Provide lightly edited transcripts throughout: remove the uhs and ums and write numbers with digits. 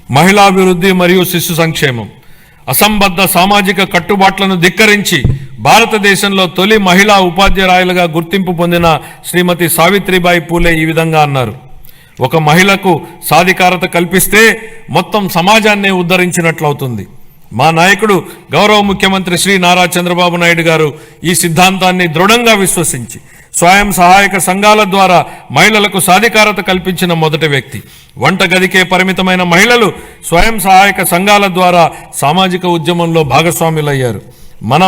మహిళాభివృద్ధి మరియు శిశు సంక్షేమం. అసంబద్ధ సామాజిక కట్టుబాట్లను ధిక్కరించి భారతదేశంలో తొలి మహిళా ఉపాధ్యాయులుగా గుర్తింపు పొందిన శ్రీమతి సావిత్రిబాయి పూలే ఈ విధంగా అన్నారు: ఒక మహిళకు సాధికారత కల్పిస్తే మొత్తం సమాజాన్నే ఉద్ధరించినట్లవుతుంది. మా నాయకుడు గౌరవ ముఖ్యమంత్రి శ్రీ నారా చంద్రబాబు నాయుడు గారు ఈ సిద్ధాంతాన్ని దృఢంగా విశ్వసించి స్వయం సహాయక సంఘాల ద్వారా మహిళలకు సాధికారత కల్పించిన మొదటి వ్యక్తి. వంటగదికే పరిమితమైన మహిళలు స్వయం సహాయక సంఘాల ద్వారా సామాజిక ఉద్యమంలో భాగస్వాములయ్యారు. మన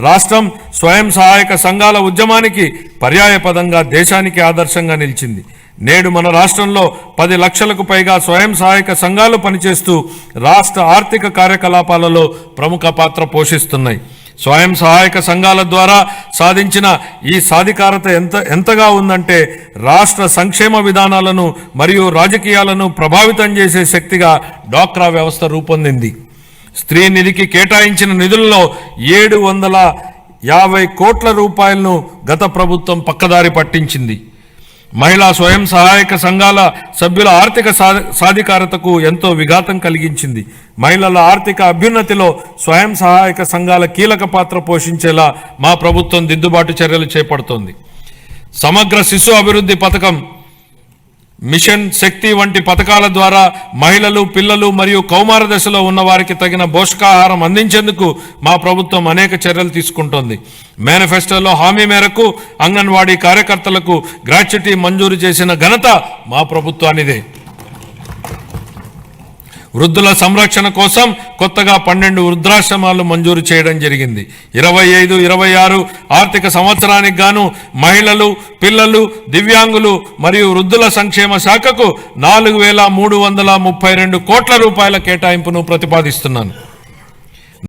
రాష్ట్రం స్వయం సహాయక సంఘాల ఉద్యమానికి పర్యాయపదంగా దేశానికి ఆదర్శంగా నిలిచింది. నేడు మన రాష్ట్రంలో 10 లక్షలకు పైగా స్వయం సహాయక సంఘాలు పనిచేస్తూ రాష్ట్ర ఆర్థిక కార్యకలాపాలలో ప్రముఖ పాత్ర పోషిస్తున్నాయి. స్వయం సహాయక సంఘాల ద్వారా సాధించిన ఈ సాధికారత ఎంతగా ఉందంటే రాష్ట్ర సంక్షేమ విధానాలను మరియు రాజకీయాలను ప్రభావితం చేసే శక్తిగా డ్వాక్రా వ్యవస్థ రూపొందింది. స్త్రీ నిధికి కేటాయించిన నిధుల్లో 750 కోట్ల రూపాయలను గత ప్రభుత్వం పక్కదారి పట్టించింది. మహిళా స్వయం సహాయక సంఘాల సభ్యుల ఆర్థిక సాధికారతకు ఎంతో విఘాతం కలిగించింది. మహిళల ఆర్థిక అభ్యున్నతిలో స్వయం సహాయక సంఘాల కీలక పాత్ర పోషించేలా మా ప్రభుత్వం దిద్దుబాటు చర్యలు చేపడుతోంది. సమగ్ర శిశు అభివృద్ధి పథకం, మిషన్ శక్తి వంటి పథకాల ద్వారా మహిళలు, పిల్లలు మరియు కౌమార దశలో ఉన్న వారికి తగిన పోషకాహారం అందించేందుకు మా ప్రభుత్వం అనేక చర్యలు తీసుకుంటోంది. మేనిఫెస్టోలో హామీ మేరకు అంగన్వాడీ కార్యకర్తలకు గ్రాట్యుటీ మంజూరు చేసిన ఘనత మా ప్రభుత్వానిదే. వృద్ధుల సంరక్షణ కోసం కొత్తగా 12 వృద్ధాశ్రమాలు మంజూరు చేయడం జరిగింది. 25-26 ఆర్థిక సంవత్సరానికి గాను మహిళలు, పిల్లలు, దివ్యాంగులు మరియు వృద్ధుల సంక్షేమ శాఖకు 4,332 కోట్ల రూపాయల కేటాయింపును ప్రతిపాదిస్తున్నాను.